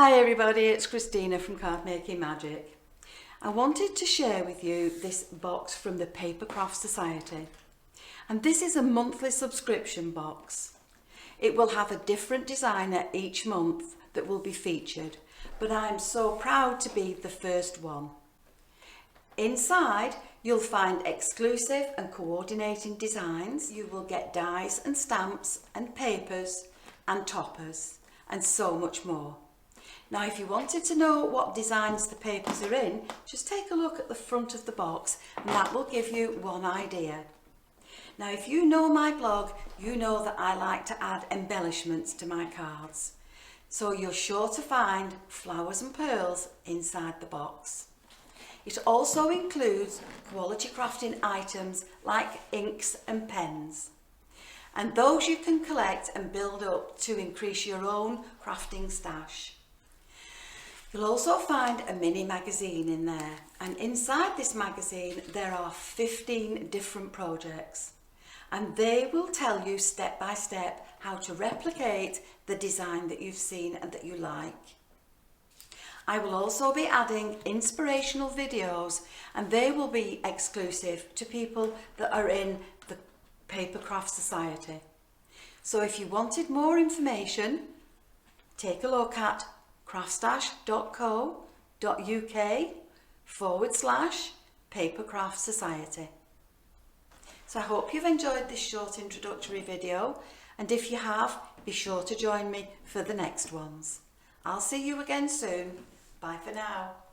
Hi everybody, it's Christina from Card Making Magic. I wanted to share with you this box from the Papercraft Society. And this is a monthly subscription box. It will have a different designer each month that will be featured, but I'm so proud to be the first one. Inside, you'll find exclusive and coordinating designs. You will get dies and stamps and papers and toppers and so much more. Now, if you wanted to know what designs the papers are in, just take a look at the front of the box and that will give you one idea. Now, if you know my blog, you know that I like to add embellishments to my cards. So you're sure to find flowers and pearls inside the box. It also includes quality crafting items like inks and pens. And those you can collect and build up to increase your own crafting stash. You'll also find a mini magazine in there, and inside this magazine there are 15 different projects, and they will tell you step by step how to replicate the design that you've seen and that you like. I will also be adding inspirational videos, and they will be exclusive to people that are in the Papercraft Society. So if you wanted more information, take a look at craftstash.co.uk/Papercraft Society. So I hope you've enjoyed this short introductory video, and if you have, be sure to join me for the next ones. I'll see you again soon. Bye for now.